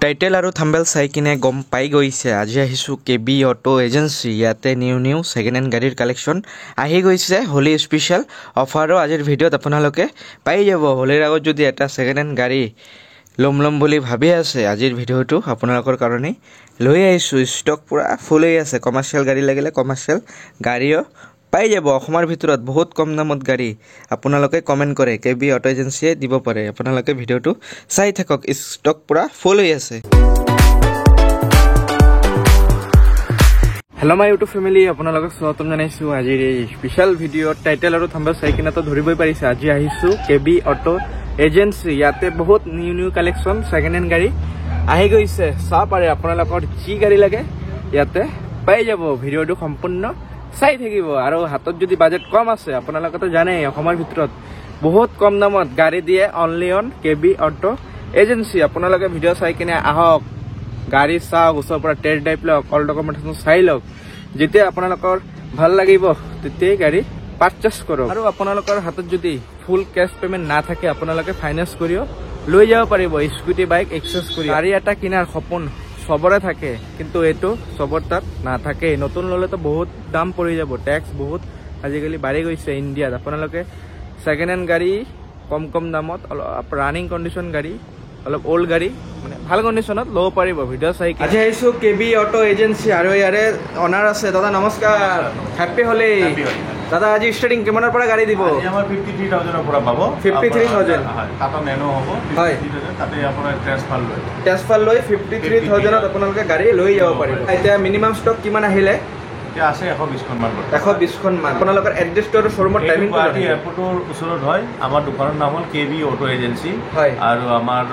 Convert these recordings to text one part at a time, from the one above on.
Title আৰু thumbnail চাই কিনে গম পাই গৈছে আজি আহিছোঁ কেবি অটো এজেঞ্চি। ইয়াতে নিউ ছেকেণ্ড হেণ্ড গাড়ীৰ কালেকশ্যন আহি গৈছে। হোলী স্পেচিয়েল অফাৰো আজিৰ ভিডিঅ'ত আপোনালোকে পাই যাব। হোলীৰ আগত যদি এটা ছেকেণ্ড হেণ্ড গাড়ী ল'ম বুলি ভাবি আছে, আজিৰ ভিডিঅ'টো আপোনালোকৰ কাৰণেই লৈ আহিছোঁ। ষ্টক পূৰা ফুল হৈ আছে। কমাৰ্চিয়েল গাড়ী লাগিলে কমাৰ্চিয়েল গাড়ীও পাই যাব অসমৰ ভিতৰত বহুত কম দামত গাড়ী। আপোনালোকে কমেণ্ট কৰে কেবি অটো এজেঞ্চিয়ে দিব পাৰে। আপোনালোকে ভিডিঅ'টো চাই থাকক, ষ্টক পূৰা ফুল হৈ আছে। হেল্ল' মাই ইউটিউব ফেমিলি, আপোনালোকক স্বাগতম জনাইছোঁ আজিৰ এই স্পেচিয়েল ভিডিঅ'ত। টাইটেল আৰু থাম্বেল চাই কিনেতো ধৰিবই পাৰিছে, আজি আহিছোঁ কেবি অটো এজেঞ্চি। ইয়াতে বহুত নিউ কালেকশ্যন ছেকেণ্ড হেণ্ড গাড়ী আহি গৈছে। চাব পাৰে আপোনালোকৰ যি গাড়ী লাগে ইয়াতে পাই যাব। ভিডিঅ'টো সম্পূৰ্ণ চাই থাকিব। আৰু হাতত যদি বাজেট কম আছে, আপোনালোকেতো জানেই অসমৰ ভিতৰত বহুত কম দামত গাড়ী দিয়ে অনলি অন কেবি অটো এজেঞ্চি। আপোনালোকে ভিডিঅ' চাই কিনে আহক, গাড়ী চাওক, ওচৰৰ পৰা টেষ্ট ড্ৰাইভ লওক, অল ডকুমেণ্টেশ্যন চাই লওক। যেতিয়া আপোনালোকৰ ভাল লাগিব তেতিয়াই গাড়ী পাৰ্চেছ কৰক। আৰু আপোনালোকৰ হাতত যদি ফুল কেছ পেমেণ্ট নাথাকে, আপোনালোকে ফাইনেন্স কৰিও লৈ যাব পাৰিব। স্কুটি বাইক এক্সেছ কৰি গাড়ী এটা কিনাৰ সপোন চবৰে থাকে, কিন্তু এইটো চবৰ তাত নাথাকে। নতুন ল'লেতো বহুত দাম পৰি যাব, টেক্স বহুত আজিকালি বাঢ়ি গৈছে ইণ্ডিয়াত। আপোনালোকে ছেকেণ্ড হেণ্ড গাড়ী কম দামত অলপ ৰানিং কণ্ডিশ্যন গাড়ী, অলপ অল্ড গাড়ী মানে ভাল কণ্ডিশ্যনত ল'ব পাৰিব। ভিডিঅ' চাই আজি আহিছোঁ কেবি অটো এজেঞ্চি আৰু ইয়াৰে অনাৰ আছে। দাদা নমস্কাৰ, হেপ্পী হোলী। দাদা আজি ষ্টাৰ্টিং কিমানৰ পৰা গাড়ী দিব? আমাৰ 53,000 পৰা পাব। 53,000 টাটা নেনো হ'ব। হয়, তাতে আপোনাৰ ট্ৰেন্সফাৰ লৈ 53,000ত আপোনালোকে গাড়ী লৈ যাব পাৰিব। এতিয়া মিনিমাম ষ্টক কিমান আহিলে? এতিয়া আছে 120খনমান। 120খনমান। আপোনালোকৰ এড্ৰেছটো আৰু শ্বৰুমৰ টাইমিং? গুৱাহাটী এয়াৰপৰ্টৰ ওচৰত হয়। আমাৰ দোকানৰ নাম হ'ল কেবি অটো এজেঞ্চি। হয়, আৰু আমাৰ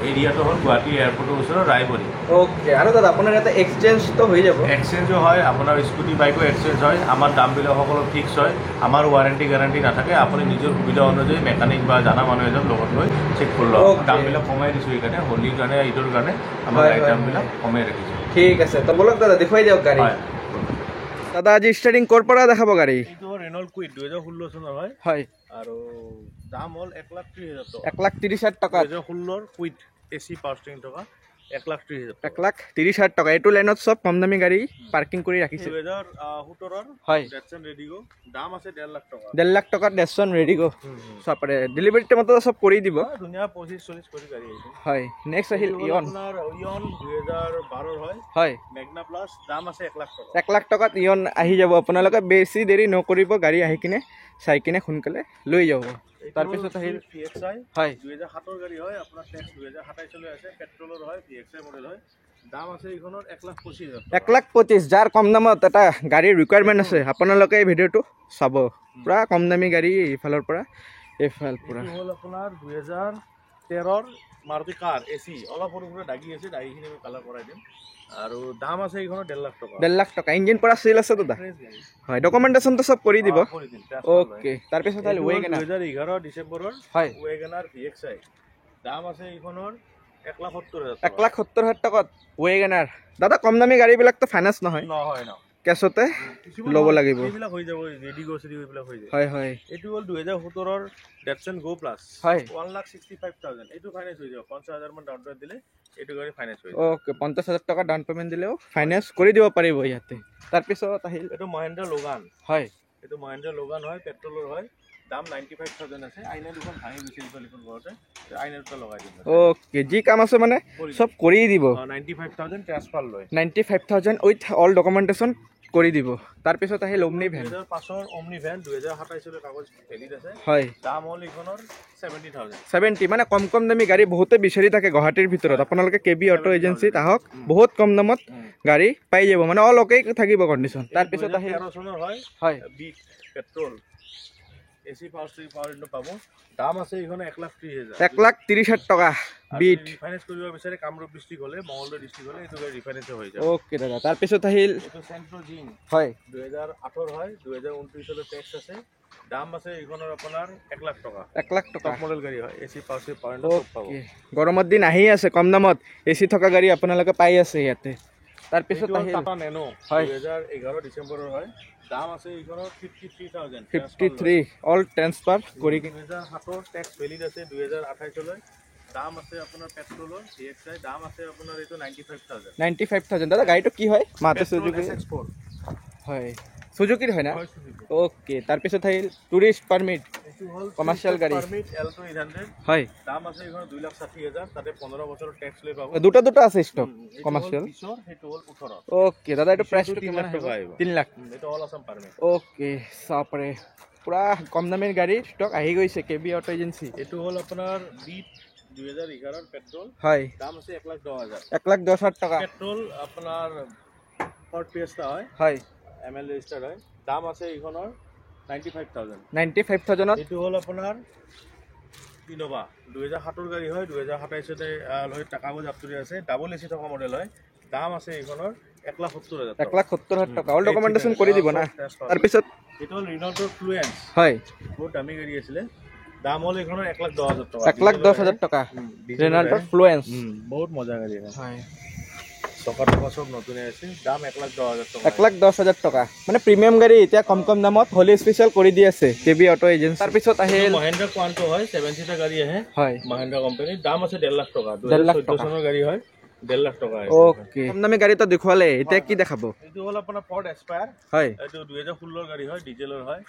এৰিয়াটো হ'ল গুৱাহাটী এয়াৰপৰ্টৰ ওচৰত ৰায়বৰী। অ'কে। আৰু দাদা আপোনাৰ ইয়াতে এক্সচেঞ্জটো হৈ যাব? এক্সচেঞ্জো হয়, আপোনাৰ স্কুটি বাইকো এক্সচেঞ্জ হয়। আমাৰ দামবিলাক সকলো ফিক্স হয়। আমাৰ ৱাৰেণ্টি গেৰাণ্টি নাথাকে। আপুনি নিজৰ সুবিধা অনুযায়ী মেকানিক বা জানা মানুহ এজন লগত লৈ চেক কৰি লওক। দামবিলাক কমাই দিছোঁ এইকাৰণে, হোলীৰ কাৰণে, ঈদৰ কাৰণে আমাৰ দামবিলাক কমাই ৰাখিছোঁ। ঠিক আছে, তো বলক দাদা দেখুৱাই দিয়ক গাড়ী। দাদা আজি ষ্টাৰ্টিং ক'ৰ পৰা দেখাব গাড়ী? এইটো ৰেনল্ট কুইড 2016 চনৰ হয়। হয়, আৰু দাম হ'ল 1,30,000 টকা। 1,30,000 টকা। 2016 কুইড এচি পাৱাৰ ষ্টিয়াৰিং থকা 1,30,000 টকা। 1,30,000 টকা। এইটো লাইনত চব কম দামী গাড়ী পাৰ্কিং কৰি ৰাখিছে। 2017 হয়, ডেটছন ৰেডিগো দাম আছে 1.5 লাখ টকা। 1.5 লাখ টকাত ডেটছন ৰেডিগো চব পাৰে। ডেলিভাৰী টাইমতো চব কৰি দিব। ধুনীয়া 25-40 কৰি গাড়ী আহিছে। হয়, নেক্সট আহিল ইয়ন। আপোনাৰ ইয়ন 2012 হয়। হয়, মেগনা প্লাছ দাম আছে 1 লাখ টকা। 1 লাখ টকাত ইয়ন আহি যাব। আপোনালোকে বেছি দেৰি নকৰিব, গাড়ী আহি কিনে চাই কিনে সোনকালে লৈ যাব। তাৰপিছত আহিল VXI। হয়, 2007 গাড়ী হয়। আপোনাৰ টেক্স 2027 লৈ আছে। পেট্ৰলৰ হয়, VXI মডেল হয়। দাম আছে এইখনৰ 1,25,000। 1,25,000। যাৰ কম দামত এটা গাড়ীৰ ৰিকুৱাৰমেণ্ট আছে, আপোনালোকে এই ভিডিঅ'টো চাব। পূৰা কম দামী গাড়ী এইফালৰ পৰা এইফাল পূৰা। হ'ল আপোনাৰ 2013 মাৰুতি কাৰ এচি। অলপ সৰু সৰু দাগি আছে, দাগিখিনি আমি কালাৰ কৰাই দিম। আৰু দাম আছে এইখনৰ 1.5 লাখ টকা। 1.5 লাখ টকা। ইঞ্জিন পৰা চেল আছে দাদা? হয়, ডকুমেণ্টেশ্যনটো চব কৰি দিব। অ'কে। তাৰপিছত আহিল ৱেগনাৰ 2011 ডিচেম্বৰৰ। হয়, ৱেগনাৰ VXI দাম আছে এইখনৰ 1,70,000। 1,70,000 টকাত ৱেগনাৰ। দাদা কম দামী গাড়ীবিলাকতো ফাইনেন্স নহয়? নহয়, কেছতে ল'ব লাগিব। এইবিলাক হৈ যাব, ৰেডিগো চেডিগো এইবিলাক হৈ যায়। হয় হয়। এইটো হ'ল 2017 ডেটছন গো প্লাছ। হয়, 1,65,000। এইটো ফাইনেন্স হৈ যাব। 50,000 মান ডাউন পেমেণ্ট দিলে এইটো গাড়ী ফাইনেন্স হৈ যাব। অ'কে, 50,000 টকা ডাউন পেমেণ্ট দিলেও ফাইনেন্স কৰি দিব পাৰিব ইয়াতে। তাৰপিছত আহিল এইটো মহেন্দ্ৰ লোগান। হয়, এইটো মহেন্দ্ৰ লোগান হয়, পেট্ৰলৰ হয়। দাম 95,000 আছে। আইনা দুখন ভাঙি গৈছে এইখন ঘৰতে, আইনা দুটা লগাই দিম। অ'কে, যি কাম আছে মানে চব কৰি দিব। 95,000 ট্ৰান্সফাৰ লয়। 95,000 উইথ অল ডকুমেণ্টেশ্যন কৰি দিব। তাৰপিছত আহিল অমনি ভেন। 2005 অমনি ভেন 2027 কাগজ ভেলিড আছে। হয়, দাম হ'ল এইখনৰ 70,000। 70 মানে কম দামী গাড়ী বহুতে বিচাৰি থাকে গুৱাহাটীৰ ভিতৰত। আপোনালোকে কেবি অটো এজেঞ্চিত আহক, বহুত কম দামত গাড়ী পাই যাব, মানে অল অ'কে থাকিব কণ্ডিশ্যন। তাৰপিছত আহিল 13 চনৰ হয়। হয়, বিট petrol AC power steering power window পাব। দাম আছে এইখন 1,30,000। 1,30,000 টকা। বিট ৰিফাইনেন্স কৰিব বিচাৰে কামৰূপ ডিষ্ট্ৰিক্ট হ'লে, মঙলদৈ ডিষ্ট্ৰিক্ট হ'লে এইটো ৰিফাইনেন্স হৈ যায়। অ'কে দাদা। তাৰপিছত আহিল এইটো চেণ্ট্ৰ জিন। হয়, 2018 হয়, 2029 লৈ টেক্স আছে। দাম আছে এইখনৰ আপোনাৰ 1 লাখ টকা। 1 লাখ টকা মডেল গাড়ী হয়। AC power steering power window চব পাব। গৰমৰ দিন আহি আছে, কম দামত এচি থকা গাড়ী আপোনালোকে পাই আছে ইয়াতে। তাৰপিছত আহিল টাটা নেনো। হয়, 2011 ডিচেম্বৰৰ হয়। দাম আছে এইখনৰ 53,000। 53 অল ট্ৰান্সফাৰ কৰি 2007 টেক্স ভেলিড আছে। 2028 লৈ দাম আছে আপোনাৰ পেট্ৰলৰ VXI দাম আছে আপোনাৰ এইটো 95,000 95,000 দাদা গাড়ীটো কি হয় মাতে সুজুকি SX4 হয় সুজুকিৰ হয় না হয় সুজুকি ওকে তাৰ পিছত আহিল টুৰিষ্ট পাৰমিট এইটো হল কমাৰ্শিয়াল গাড়ী পারমিট L2 800 হয় দাম আছে এখন 2,60,000 তাতে 15 বছৰৰ ট্যাক্স লৈ পাব দুটা আছে ষ্টক কমাৰ্শিয়াল পিছৰ হেটো হল 18 ওকে দাদা এইটো প্ৰাইসটো কিমান টকা আহিব 3 লাখ এটা হল আসাম পাৰমিট ওকে সাপৰে পুৰা কম দামেৰ গাড়ী ষ্টক আহি গৈছে কেবি অটো এজেন্সি এইটো হল আপোনাৰ বিট 2011 পেট্ৰল হয় দাম আছে 1,10,000 1,10,000 টকা পেট্ৰল আপোনাৰ ফৰ্ড ফিয়েস্টা হয় হয় ML ৰেজিস্টাৰ্ড হয় দাম আছে এইখনৰ 95,000 95,000 এইটো হল আপোনাৰ ইনোভা 2007 গাড়ী হয় 2027 তে লৈ টাকা বজাপ্তৰি আছে ডাবল এসি থকা মডেল হয় দাম আছে এইখনৰ 1,70,000 1,70,000 টকা অল ডকুমেন্টেশন কৰি দিব না তাৰ পিছত এইটো হল ৰিনল্ট ফ্লুয়েন্স হয় বহুত দামী গাড়ী আছিলে দাম হল এইখনৰ 1,10,000 টকা 1,10,000 টকা ৰেনাল্ট ফ্লুয়েন্স বহুত মজা গাড়ী হয় চকা টকা সব নতুনে আছে দাম 1,10,000 টকা 1,10,000 টকা মানে প্ৰিমিয়াম গাড়ী এতিয়া কম দামত হোলি স্পেশাল কৰি দি আছে কেবি অটো এজেন্সি তাৰ পিছত আহিল মহেন্দ্ৰ কোৱান্টো হয় 7 সিটাৰ গাড়ী আহে হয় মহেন্দ্ৰ কোম্পানী দাম আছে 1.5 লাখ টকা 1.5 লাখ 2014 চনৰ গাড়ী হয় 1.5 লাখ টকা ওকে কম দামী গাড়ী তো দেখুৱালে এতিয়া কি দেখাব এইটো হল আপোনাৰ ফৰ্ড এস্পায়াৰ হয় এইটো 2016 গাড়ী হয় ডিজেলৰ হয়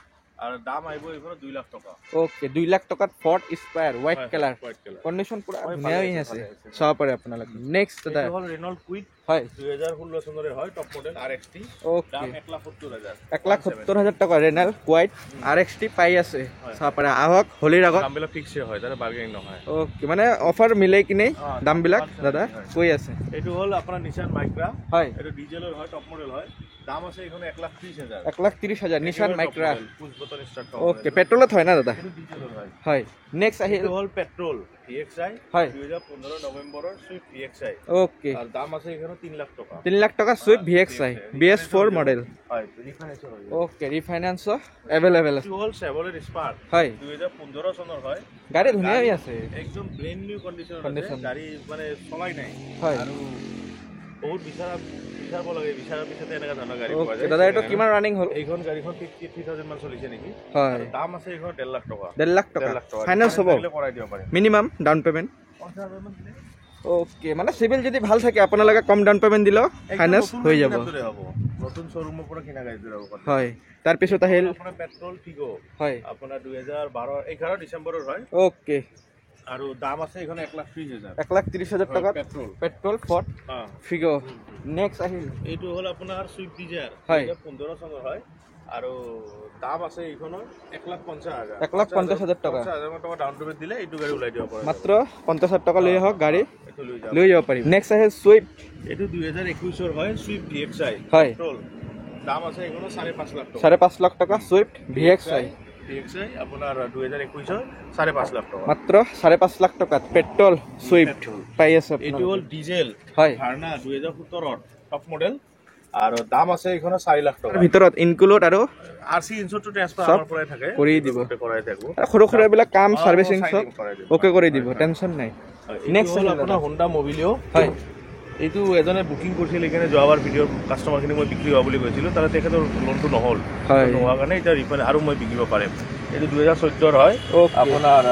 আৰু দাম আহিব এইখনৰ 2 লাখ টকা ওকে 2 লাখ টকাত Ford Aspire white colour white colour condition পুৰা ধুনীয়া হৈ আছে চাব পাৰে আপোনালোকে নেক্সট দাদা এইটো হল ৰেনল্ট কুইক হয় 2016 চনৰে হয় টপ মডেল RXT ওকে দাম 1,70,000 1,70,000 টকা ৰেনাল হোৱাইট RXT পাই আছে চাব পাৰে আহক হোলিৰ আগত দামবিলাক ফিক্সে হয় তাতে বাৰ্গেনিং নহয় ওকে মানে অফাৰ মিলাই কিনে দামবিলাক দাদা কৈ আছে এইটো হল আপোনাৰ নিশান মাইক্ৰা হয় এইটো ডিজেলৰ হয় টপ মডেল হয় দাম আছে এইখন 1,30,000 1,30,000 Nissan Micra push button start okay পেট্ৰলত হয় না দাদা এইটো ডিজেলৰ হয় হয় নেক্সট আহিল এইটো হল পেট্ৰল VXI হয় 2015 নৱেম্বৰৰ সুইফট VXI ওকে আৰু দাম আছে এইখন 3 লাখ টকা 3 লাখ টকা সুইফট VXI BS4 মডেল হয় ৰিফাইনেন্স হয় ওকে ৰিফাইনান্স এভেইলেবল আছে এইটো হল চেভলেট স্পাৰ্ক হয় 2015 চনৰ হয় গাড়ী ধুনীয়া হৈ আছে একদম ব্ৰেন্ড নিউ কন্ডিশন Condition. আছে গাড়ী মানে চলাই নাই হয় আৰু বহুত বিচাৰব লাগে বিচাৰাৰ পিছতে এনেকা ধৰণৰ গাড়ী পোৱা ওকে যায় দাদা এইটো কিমান ৰানিং হ'ল এইখন গাড়ীখন 53,000 মান চলিছে নেকি হয় আৰু দাম আছে এইখন 1.5 লাখ টকা 1.5 লাখ টকা 1.5 লাখ টকা ফাইনেন্স হ'ব কৰাই দিব পাৰিম মিনিমাম ডাউন পেমেন্ট 50,000 মান দিলে ওকে মানে সিভিল যদি ভাল থাকে আপোনালোকে কম ডাউন পেমেন্ট দিলেও ফাইনেন্স হৈ যাব নতুন শ্বৰুমৰ পৰা কিনা গাড়ী দৰে হ'ব হয় তাৰ পিছত আহিল আপোনাৰ পেট্ৰল ফিগো হয় আপোনাৰ 11 ডিচেম্বৰৰ হয় ওকে আৰু দাম আছে এইখন 1,30,000 1,30,000 টকা petrol petrol Ford Figo next আহিল এইটো হল আপোনাৰ সুইফট ডিজায়াৰ হয় 2015 চনৰ হয় আৰু দাম আছে এইখনৰ 1,50,000 1,50,000 টকা 50,000 টকা ডাউন পেমেন্ট দিলে এইটো গাড়ী ওলাই দিব পাৰে মাত্ৰ 50,000 টকা লৈ আহক গাড়ী এইটো লৈ যাব পাৰিম নেক্সট আহিল সুইফট এইটো 2021 হয় সুইফট VXI হয় পেট্ৰল দাম আছে এইখনৰ 5.5 লাখ টকা 5.5 লাখ টকা সুইফট VXI আপোনাৰ 2021 5.5 লাখ টকা মাত্ৰ 5.5 লাখ টকাত পেট্ৰল সুইফট পাই আছে এইটো হল ডিজেল হয় ভাৰ্না 2017 টপ মডেল আৰু দাম আছে এইখনৰ 4 লাখ টকা ভিতৰত ইনক্লুড আৰু RC ইনস্যুৰেন্স ট্ৰান্সফাৰ আমাৰ পৰাই থাকে কৰি দিব কৰাই থাকো সৰু সৰু এইবিলাক কাম সাৰ্ভিসিং সব ওকে কৰি দিব টেনশন নাই নেক্সট হল আপোনাৰ হোন্ডা মোবিলিও হয় এইটো এজনে বুকিং কৰিছিল এইখানে যোৱাবাৰ ভিডিঅ' কাষ্টমাৰখিনি মই বিক্ৰী হোৱা বুলি কৈছিলোঁ তাতে তেখেতৰ লোনটো নহ'ল হয় নোহোৱাৰ কাৰণে এতিয়া ৰিফাণ্ড আৰু মই বিকিব পাৰিম এইটো 2014 হয় আপোনাৰ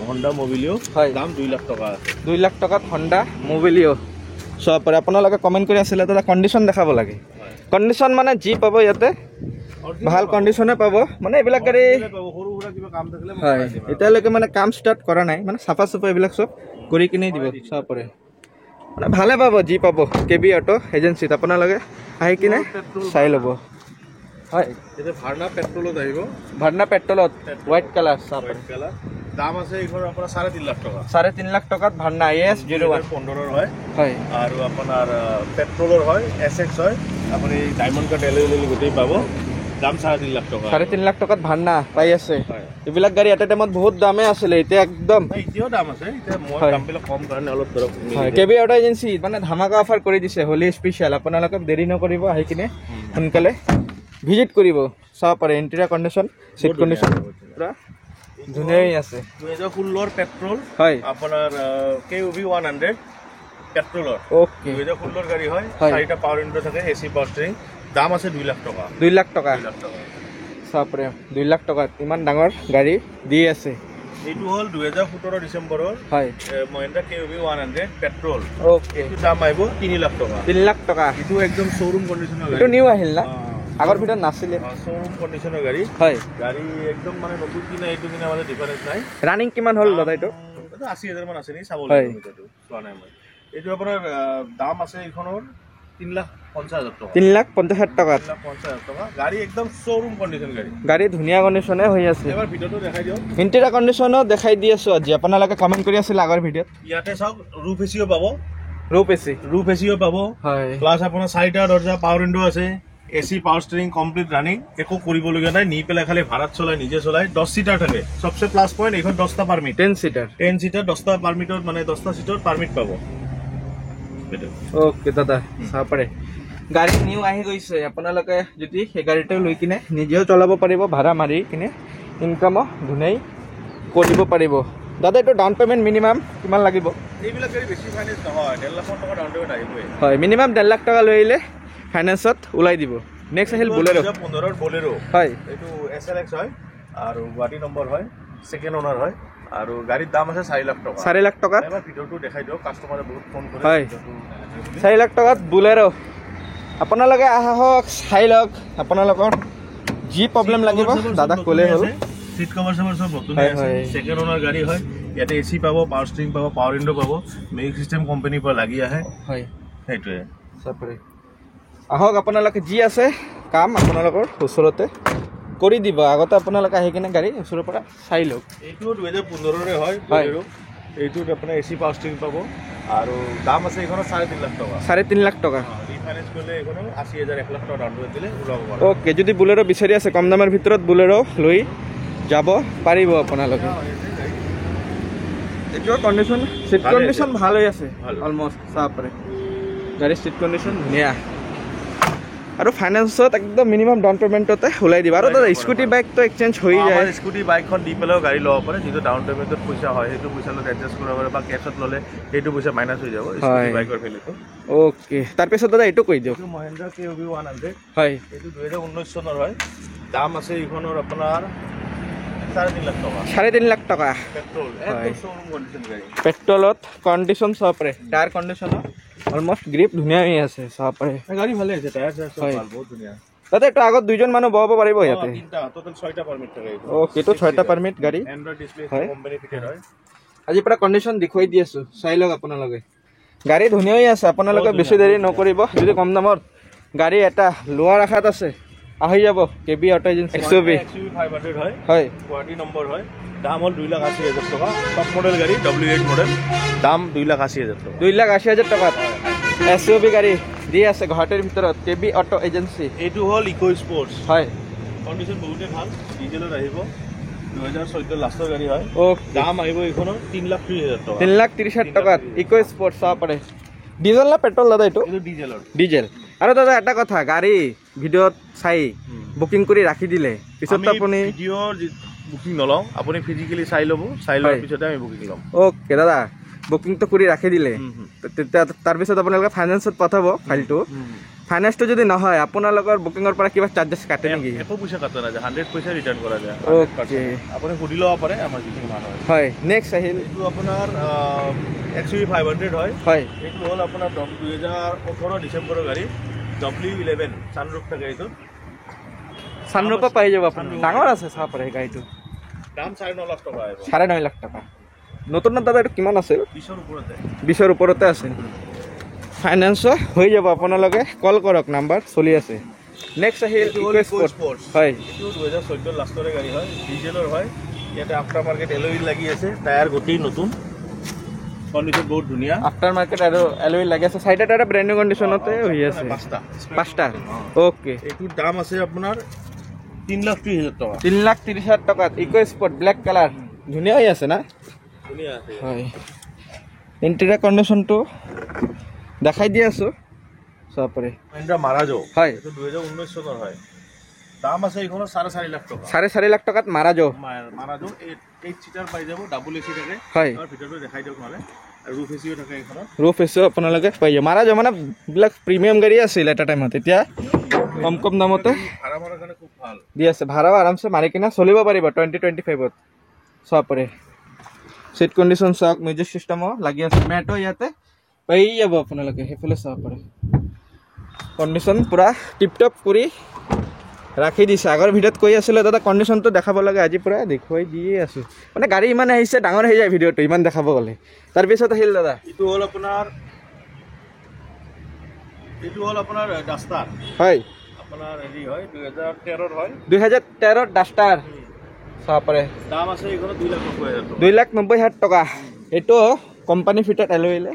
হোন্ডা মোবিলিও হয় দাম 2 লাখ টকা আছে 2 লাখ টকাত হোন্ডা মোবিলিও সব পাৰে আপোনালোকে কমেন্ট কৰি আছিলে দাদা কণ্ডিশ্যন দেখাব লাগে কণ্ডিশ্যন মানে যি পাব ইয়াতে ভাল কণ্ডিশ্যনে পাব মানে এইবিলাক গাড়ী সৰু সুৰা কিবা কাম থাকিলে হয় এতিয়ালৈকে মানে কাম ষ্টাৰ্ট কৰা নাই মানে চাফা চাফা এইবিলাক চব কৰি কিনে দিব চাব পাৰে মানে ভালে পাব যি পাব কেবি অটো এজেন্সিত আপোনালোকে আহি কিনে চাই ল'ব হয় এটা ভাৰ্না পেট্ৰলত আহিব ভাৰ্না পেট্ৰলত হোৱাইট কালাৰ চাব হোৱাইট কালাৰ দাম আছে এইখনৰ আপোনাৰ 3.5 লাখ টকা 3.5 লাখ টকাত ভাৰ্না IS 2015 হয় হয় আৰু আপোনাৰ পেট্ৰলৰ হয় SX হয় আপুনি ডায়মণ্ড কাট এলইডি গোটেই পাব দাম 3.5 লাখ টকা 3.5 লাখ টকাত ভাৰ্না পাই আছে হয় এইবিলাক গাড়ী এটা টাইমত বহুত দামে আছিলে এতিয়া একদম এতিয়াও দাম আছে এতিয়া মই দামবিলাক কম কাৰণে অলপ ধৰক হয় কেবি অটো এজেন্সি মানে ধামাকা অফাৰ কৰি দিছে হোলি স্পেশাল আপোনালোকে দেৰি নকৰিব আহি কিনে সোনকালে ভিজিট কৰিব চাব পাৰে ইণ্টেৰিয়ৰ কণ্ডিশ্যন সিট কণ্ডিশ্যন পুৰা ধুনীয়াই আছে 2016 পেট্ৰল হয় আপোনাৰ KUV 100 পেট্ৰলৰ ওকে 2016 গাড়ী হয় চাৰিটা পাৱাৰ উইণ্ডো থাকে AC পাৱাৰ ষ্টিয়াৰিং দাম আছে 2 লাখ টকা 2 লাখ টকা 2 লাখ টকা চাব পাৰে 2 লাখ টকাত ইমান ডাঙৰ গাড়ী দি আছে এইটো হ'ল 2017 ডিচেম্বৰৰ হয় মহিন্দ্ৰা KUV 100 পেট্ৰল ওকে এইটো দাম আহিব 3 লাখ টকা 3 লাখ টকা এইটো একদম শ্বৰুম কণ্ডিশ্যনৰ এইটো গাড়ী নিউ আহিল না আগৰ ভিতৰত নাছিলে শ্বৰুম কণ্ডিশ্যনৰ গাড়ী হয় গাড়ী একদম মানে নতুন কিনা এইটো কিনা মানে ডিফাৰেঞ্চ নাই ৰানিং কিমান হ'ল দাদা এইটো 80,000 মান আছে নি চাব লাগিব এইটো চোৱা নাই মই এইটো আপোনাৰ দাম আছে এইখনৰ 3,50,000 টকা 3,50,000 টকা 3,50,000 টকা গাড়ী একদম শ্বৰুম কণ্ডিশ্যন গাড়ী ধুনীয়া কণ্ডিশ্যনে হৈ আছে এবাৰ ভিডিঅ'টো দেখাই দিয়ক ইণ্টেৰিয়ৰ কণ্ডিশ্যনো দেখাই দি আছো আজি আপোনালোকে কমেণ্ট কৰি আছিল আগৰ ভিডিঅ'ত ইয়াতে চাওক ৰূফ এচিও পাব ৰূপ এচি পাব হয় প্লাছ আপোনাৰ 4টা দৰ্জা পাৱাৰ উইণ্ডো আছে AC power steering complete running একো কৰিবলগীয়া নাই নি পেলাই খালি ভাড়াত চলাই নিজে চলাই 10 সিটাৰ থাকে সবচে প্লাছ পইণ্ট এইখন 10টা পাৰমিট 10 সিটাৰ 10টা পাৰমিটত মানে 10টা সিটৰ পাৰমিট পাব ওকে দাদা চাব পাৰে গাড়ী নিউ আহি গৈছে আপোনালোকে যদি সেই গাড়ীটো লৈ কিনে নিজেও চলাব পাৰিব ভাড়া মাৰি কিনে ইনকামো ধুনীয়াই কৰিব পাৰিব দাদা এইটো ডাউন পে'মেণ্ট মিনিমাম কিমান লাগিব এইবিলাক গাড়ী বেছি ফাইনেন্স নহয় 1.5 লাখ টকা ডাউন পে'মেণ্ট আহিবই হয় মিনিমাম 1.5 লাখ টকা লৈ আহিলে ফাইনেন্সত ওলাই দিব নেক্সট আহিল বলেৰো 2015 বলেৰো হয় এইটো SLX হয় আৰু গুৱাহাটী নম্বৰ হয় সেকেন্ড ওনাৰ হয় আৰু গাড়ীৰ দাম আছে 4 লাখ টকা 4 লাখ টকা এবাৰ ভিডিঅ'টো দেখাই দিয়ক কাষ্টমাৰে বহুত ফোন কৰে হয় 4 লাখ টকাত বলেৰো আপোনালোকে আহক চাই লওক আপোনালোকৰ যি প্ৰব্লেম লাগিব দাদাক ক'লে হ'ল সিট কভাৰ সব নতুন হয় আছে সেকেন্ড ওনাৰ গাড়ী হয় ইয়াতে এসি পাব পাৱাৰ ষ্টিয়াৰিং পাব পাৱাৰ উইণ্ডো পাব মিউজিক সিস্টেম কোম্পানীৰ পৰা লাগি আহে হয় সেইটোৱে চাপৰে আহক আপোনালোকে যি আছে কাম আপোনালোকৰ ওচৰতে কৰি দিব আগতে আপোনালোকে আহি কিনে গাড়ী ওচৰৰ পৰা চাই লওক এইটো 2015ৰে হয় বলেৰো এইটোত আপোনাৰ এসি পাৱাৰ ষ্টিয়াৰিং পাব আৰু দাম আছে এইখনৰ 3.5 লাখ টকা 3.5 লাখ টকা ৰিফাইনেন্স কৰিলে এইখনৰ 80,000 1 লাখ টকা ডাউন পে'মেণ্ট দিলে ওলাব পাৰে ওকে যদি বলেৰো বিচাৰি আছে কম দামৰ ভিতৰত বলেৰো লৈ যাব পাৰিব আপোনালোকে এইটো কণ্ডিশ্যন সিট কণ্ডিশ্যন ভাল হৈ আছে অলমষ্ট চাব পাৰে গাড়ীৰ সিট কণ্ডিশ্যন ধুনীয়া আৰু ফাইনেন্সত একদম মিনিমাম ডাউন পে'মেণ্টতে ওলাই দিব আৰু দাদা স্কুটি বাইকটো এক্সচেঞ্জ হৈ যায় স্কুটি বাইকখন দি পেলাইও গাড়ী ল'ব পাৰে যিটো ডাউন পে'মেণ্টত পইচা হয় সেইটো পইচা লগত এডজাষ্ট কৰিব পাৰে বা কেছত ল'লে সেইটো পইচা মাইনাছ হৈ যাব স্কুটি বাইকৰ ভেলুটো ওকে তাৰপিছত দাদা এইটো কৈ দিয়ক এইটো মহিন্দ্ৰা KUV 100 হয় এইটো 2019 চনৰ হয় দাম আছে এইখনৰ আপোনাৰ 3.5 লাখ টকা 3.5 লাখ টকা পেট্ৰল একদম শ্বৰুম কণ্ডিশ্যন গাড়ী পেট্ৰলত কণ্ডিশ্যন চাব পাৰে টায়াৰ কণ্ডিশ্যনো অলমষ্ট গ্ৰিপ ধুনীয়া হৈ আছে চাব পাৰে গাড়ী ভালে আছে টায়াৰ চায়াৰ সব ভাল বহুত ধুনীয়া দাদা এইটো আগত দুইজন মানুহ বহাব পাৰিব ইয়াতে তিনটা টোটাল 6টা পাৰমিট থাকে ওকে এইটো 6টা পাৰমিট গাড়ী এন্ড্ৰইড ডিসপ্লে হয় কোম্পানী ফিটেড হয় আজি পৰা কণ্ডিশ্যন দেখুৱাই দি আছো চাই লওক আপোনালোকে গাড়ী ধুনীয়া হৈ আছে আপোনালোকে বেছি দেৰি নকৰিব যদি কম দামত গাড়ী এটা লোৱাৰ আশাত আছে আহি যাব KB অটো এজেঞ্চি XUV 500 হয় হয় গুৱাহাটী নম্বৰ হয় দাম হ'ল 2,80,000 টকা টপ মডেল গাড়ী W8 মডেল দাম 2,80,000 টকা 2,80,000 টকাত SUV গাড়ী দি আছে গুৱাহাটীৰ ভিতৰত KB অটো এজেঞ্চি এইটো হ'ল ইকো স্পৰ্টছ হয় কণ্ডিশ্যন বহুতেই ভাল ডিজেলত আহিব 2014 লাষ্টৰ গাড়ী হয় ওকে দাম আহিব এইখনৰ 3,30,000 টকা 3,30,000 টকাত ইকো স্পৰ্ট চাব পাৰে ডিজেল না পেট্ৰল দাদা এইটো এইটো ডিজেলৰ ডিজেল আৰু দাদা এটা কথা গাড়ী ভিডিঅ'ত চাই বুকিং কৰি ৰাখি দিলে পিছত আপুনি ভিডিঅ'ৰ বুকিং নলওঁ আপুনি ফিজিকেলি চাই ল'ব চাই লোৱাৰ পিছতে আমি বুকিং ল'ম ওকে দাদা বুকিংটো কৰি ৰাখি দিলে তেতিয়া তাৰপিছত আপোনালোকে ফাইনেন্সত পঠাব ফাইলটো ফাইনেন্সটো যদি নহয় আপোনালোকৰ বুকিঙৰ পৰা কিবা চাৰ্জেছ কাটে নেকি একো পইচা কাটা নাযায় 100 পইচা ৰিটাৰ্ণ কৰা যায় ওকে আপুনি সুধি ল'ব পাৰে আমাৰ যিখিনি মানুহ হয় নেক্সট আহিল এইটো আপোনাৰ XUV 500 হয় হয় এইটো হ'ল আপোনাৰ 2018 ডিচেম্বৰৰ গাড়ী W11 ছানৰুফ থাকে এইটো ছানৰুফো পাই যাব আপুনি ডাঙৰ আছে চাব পাৰে গাড়ীটো দাম 9.5 লাখ টকা আহিব 9.5 লাখ টকা নতুন দাদা এইটো কিমান আছিল 20ৰ ওপৰতে 20ৰ ওপৰতে আছিল ফাইনেন্সো হৈ যাব আপোনালোকে কল কৰক নাম্বাৰ চলি আছে নেক্সট আহিল ইকো স্পৰ্ট হয় এইটো 2014 লাষ্টৰে গাড়ী হয় ডিজেলৰ হয় ইয়াতে আফটাৰ মাৰ্কেট এল'ই লাগি আছে টায়াৰ গোটেই নতুন কণ্ডিশ্যন বহুত ধুনীয়া আফটাৰ মাৰ্কেট আৰু এল'ই লাগি আছে চাইডে টায়াৰ ব্ৰেণ্ড নিউ কণ্ডিশ্যনতে হৈ আছে 5টা ওকে এইটোৰ দাম আছে আপোনাৰ 3,30,000 টকা 3,30,000 টকাত ইকো স্পৰ্ট ব্লেক কালাৰ ধুনীয়া হৈ আছে না ধুনীয়া আছে হয় ইণ্টেৰিয়ৰ কণ্ডিশ্যনটো দেখাই দি আছো চাব পাৰে মহিন্দ্ৰা মাৰাজো হয় এইটো 2019 চনৰ হয় দাম আছে এইখনৰ 4.5 লাখ টকা 4.5 লাখ টকাত মাৰাজো মাৰাজো 8 সিটাৰ পাই যাব ডাবল এচি থাকে হয় আৰু ভিতৰটো দেখাই দিয়ক মানে ৰূফ এচিও থাকে এইখনত ৰূফ এচিও আপোনালোকে পাই যাব মাৰাজো মানে বিলাক প্ৰিমিয়াম গাড়ী আছিল এটা টাইমত এতিয়া কম দামতে ভাড়া মাৰাৰ কাৰণে খুব ভাল দি আছে ভাড়াও আৰামছে মাৰি কিনে চলিব পাৰিব 2025ত চাব পাৰে সিট কন্ডিশন চাওক মিউজিক সিস্টেমও লাগি আছে মেটো ইয়াতে পাই যাব আপোনালোকে হেফালে চাব পাৰে কন্ডিশন পুৰা টিপটপ কৰি ৰাখি দিছে আগৰ ভিডিঅ'ত কৈ আছিলে দাদা কন্ডিশনটো দেখাব লাগে আজি পুৰা দেখুৱাই দিয়ে আছো মানে গাড়ী ইমান আহিছে ডাঙৰ হৈ যায় ভিডিঅ'টো ইমান দেখাব গ'লে তাৰ পিছত আহিল দাদা এইটো হ'ল আপোনাৰ ডাষ্টাৰ হয় আপোনাৰ হেৰি হয় 2013 হয় 2013 ডাষ্টাৰ চাব পাৰে দাম আছে এইখনৰ 2,90,000 2,90,000 টকা এইটো কোম্পানী ফিটেড এলুইলে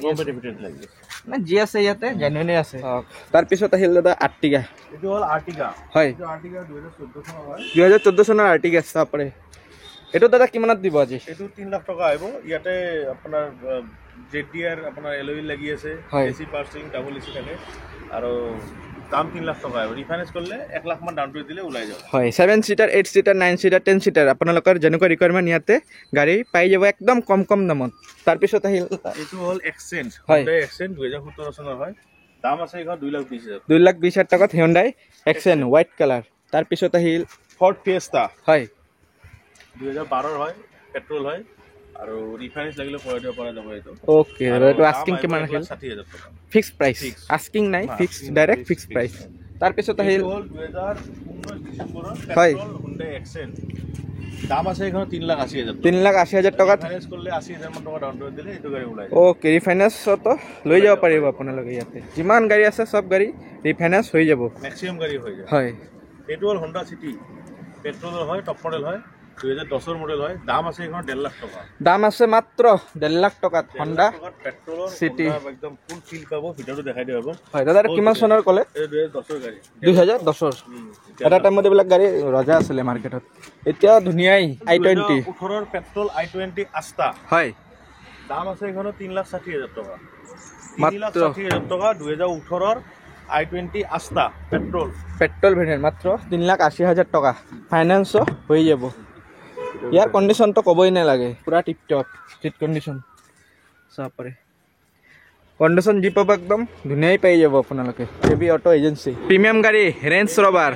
কম্পিটিটিভ ফিটেড লাগে না জি আছে ইয়াতে জেনুইনে আছে তাৰ পিছত আহিল দাদা আৰ্টিগা এইটো হ'ল আৰ্টিগা হয় এইটো আৰ্টিগা 2014 চনৰ হয় 2014 চনৰ আৰ্টিগা চাব পাৰে এইটো দাদা কিমানত দিব আজি এইটো 3 লাখ টকা আহিব ইয়াতে আপোনাৰ জেডিআৰ আপোনাৰ এলুইল লাগি আছে এসি পাৰ্সিং ডাবল এসি থাকে আৰু দাম 3 লাখ টকা আহিব ৰিফাইনেন্স কৰিলে 1 লাখ মান ডাউন পেমেন্ট দিলে ওলাই যাব হয় 7 সিটাৰ 8 সিটাৰ 9 সিটাৰ 10 সিটাৰ আপোনালোকৰ যেনেকুৱা ৰিকুৱাৰমেণ্ট ইয়াতে গাড়ী পাই যাব একদম কম দামত তাৰ পিছত আহিল এইটো হ'ল এক্সেঞ্জ Hyundai এক্সেঞ্জ 2017 চনৰ হয় দাম আছে এইখন 2,20,000 2,20,000 টকাত Hyundai এক্সেঞ্জ হোৱাইট কালাৰ তাৰ পিছত আহিল ফৰ্ড ফিয়েস্টা হয় 2012 হয় পেট্ৰল হয় আৰু ৰিফাইনেন্স লাগিলে কৰাই দিব পৰা যাব এইটো ওকে এইটো আস্কিং কিমান আছিল 60,000 টকা ফিক্স প্ৰাইস আস্কিং নাই ফিক্স ডাইৰেক্ট ফিক্স প্ৰাইস তাৰ পিছত আহিল 2019 ডিসেম্বৰৰ হয় পেট্ৰল Hyundai এক্সেঞ্জ দাম আছে এখন 3,80,000 3,80,000 টকাত ফাইনেন্স করলে 80,000 মান টাকা ডাউন পেমেন্ট দিলে এটো গাড়ি ওলাই ওকে রিফাইন্যান্সতো লৈ যাব পাৰিব আপোনালোকে ইয়াতে যিমান গাড়ী আছে সব গাড়ী ৰিফাইন্যান্স হৈ যাব ম্যাক্সিমাম গাড়ি হৈ যায় হয় এটো হল Honda City পেট্রোল হয় টপ মডেল হয় 2010 এর মডেল হয় দাম আছে এখন 1.5 লাখ টাকা দাম আছে মাত্ৰ 1.5 লাখ টকাত Honda পেট্রোল City একদম ফুল ফিল পাবো ভিডিওটো দেখাই দিব হয় দাদা কিমান চনৰ কলে 2010 এৰ গাড়ি 2010 এটা টাইমত এইবিলাক গাড়ী ৰজা আছিল মাৰ্কেটত এতিয়া ধুনিয়াই i20 18 এর পেট্রোল i20 আস্তা হয় দাম আছে এখন 3,60,000 টাকা মাত্ৰ 3,60,000 টাকা 2018 এৰ i20 আস্তা পেট্ৰোল ভেৰিয়েন্ট মাত্ৰ 3,80,000 টকা ফাইনান্স হৈ যাব ইয়াৰ কন্ডিশন তো কবই নালাগে পুৰা টিপ টপ সিট কন্ডিশন চাব পাৰে কন্ডিশন জি পাব একদম ধুনিয়াই পাই যাব আপোনালোকে কেবি অটো এজেন্সি প্ৰিমিয়াম গাড়ী ৰেঞ্জ ৰভাৰ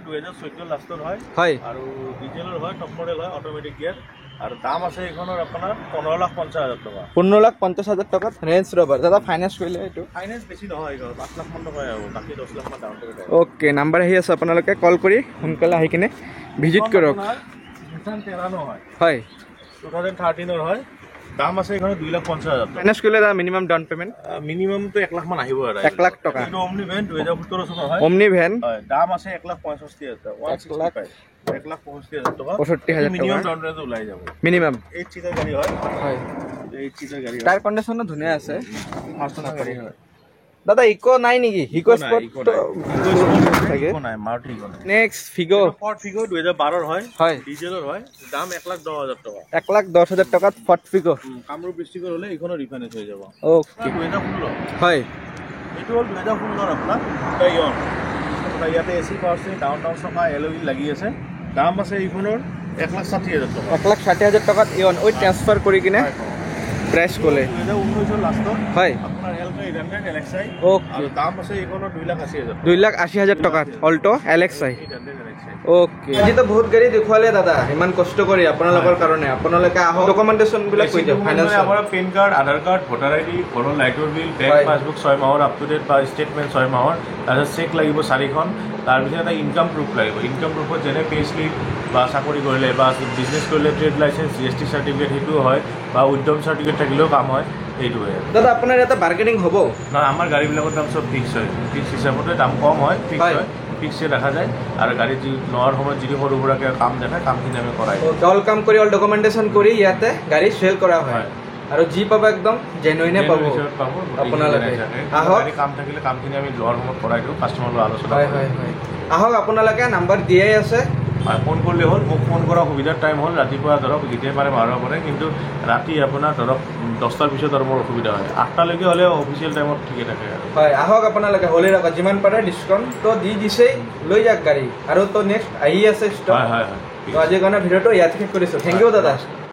2014 লাষ্টৰ হয় হয় আৰু ডিজেলৰ হয় টপ মডেল হয় অটোমেটিক গিয়াৰ আৰু দাম আছে এখনৰ আপোনাৰ 15,50,000 টকা 15,50,000 টকাত ৰেঞ্জ ৰভাৰ দাদা ফাইনান্স কৰিলে এইটো ফাইনান্স বেছি নহয় 5 লাখ মান টকা হ'ব বাকি 10 লাখ মান ডাউন পেমেন্ট ওকে নাম্বাৰ আহি আছে আপোনালোকে কল কৰি সোনকালে আহি কিনে ভিজিট কৰক হয় 2013 এৰ হয় দাম আছে এখানে 2,50,000 টাকা ফাইনান্স কৰিলে দাদা মিনিমাম ডাউন পেমেন্ট মিনিমাম তো 1 লাখ মান আহিব আৰু 1 লাখ টকা এটা ওমনি ভ্যান 2017 চনৰ হয় ওমনি ভ্যান হয় দাম আছে 1,65,000 1,65,000 টাকা 65,000 মিনিমাম ডাউন পেমেন্ট ওলাই যাব মিনিমাম 8 সিটার গাড়ি হয় হয় 8 সিটার গাড়ি টায়াৰ কন্ডিশনো ধুনিয়া আছে ফাৰ্ষ্টনা গাড়ী হয় দাদা ইকো নাই নেকি ইকো স্পট থাকে ইকো নাই মাৰুতি ইকো নাই নেক্সট ফিগো ফৰ্ড ফিগো 2012 হয় হয় ডিজেলৰ হয় দাম 1,10,000 টাকা 1,10,000 টকাত ফৰ্ড ফিগো কামৰূপ ডিস্ট্ৰিক্টৰ হলে এইখনো ৰিফাইনেন্স হৈ যাব ওকে 2016 হয় এইটো হ'ল 2016 আপোনাৰ ইয়ন আপোনাৰ ইয়াতে এসি পাৰ্সিং ডাউনটাউন সফা এলউই লাগি আছে দাম আছে এইখনৰ 1,60,000 টাকা 1,60,000 টকাত ইয়ন ওই ট্ৰান্সফাৰ কৰি কিনে প্ৰাইস কোলে 2019 লাষ্টত হয় আপোনাৰ এলটো 800 এলএক্সআই ওকে আৰু দাম আছে এইখনৰ 2,80,000 2,80,000 টকাত অল্টো এলএক্সআই ওকে আজি তো বহুত গাড়ী দেখুৱালে দাদা ইমান কষ্ট কৰি আপোনালোকৰ কাৰণে আপোনালোকে আহক ডকুমেন্টেশন বিলাক কৈ দিও ফাইনান্স আমাৰ পেন কাৰ্ড আধাৰ কাৰ্ড ভোটাৰ আইডি ঘৰৰ লাইটৰ বিল বেংক পাছবুক 6 মাহৰ আপ টু ডেট বা ষ্টেটমেন্ট 6 মাহৰ তাৰপিছত চেক লাগিব 4খন তাৰপিছত এটা ইনকাম প্ৰুফ লাগিব ইনকাম প্ৰুফত যেনে পে স্লিপ বা চাকৰি কৰিলে বা বিজনেছ কৰিলে ট্ৰেড লাইসেন্স জিএসটি সাৰ্টিফিকেট হেতু হয় বা উদ্যম সাৰ্টিফিকেট থাকিলেও কাম হয় এইটোৱে দাদা আপোনাৰ এটা বাৰ্গেনিং হ'ব না আমাৰ গাড়ীবিলাকৰ দাম সব ফিক্স হয় ফিক্স হিচাপতে দাম কম হয় ফিক্স হয় ফিক্সে দেখা যায় আৰু গাড়ী যি নোৱাৰ সময়ত যদি সৰু সুৰাকৈ কাম দেখায় কামখিনি আমি কৰাই অল কাম কৰি অল ডকুমেন্টেশন কৰি ইয়াতে গাড়ী সেল কৰা হয় আৰু জি পাব একদম জেনুইনে পাব আপোনালোকে আহক কাম থাকিলে কামখিনি আমি লোৱাৰ সময়ত কৰাই দিওঁ কাষ্টমাৰৰ আলোচনা হয় হয় হয় আহক আপোনালোকে নাম্বাৰ দিয়াই আছে ফোন কৰলে হল মোক ফোন কৰা সুবিধাৰ টাইম হল ৰাতিপুৱা ধরক যেতে পারে মারব পারে কিন্তু রাতি আপনার ধরক 10টার পিছত আর মোর অসুবিধা হয় 8টালৈকে হলে অফিসিয়াল টাইমত ঠিকে থাকে হয় আহক আপোনালোকে হলে রাখা যিমান পারে ডিসকাউন্ট তো দি দিছেই লৈ যাক গাড়ী আৰু তো নেক্সট আহি আছে স্টক হয় হয় তো আজিৰ কাৰণে ভিডিঅ'টো ইয়াত শেষ কৰিছো থ্যাংক ইউ দাদা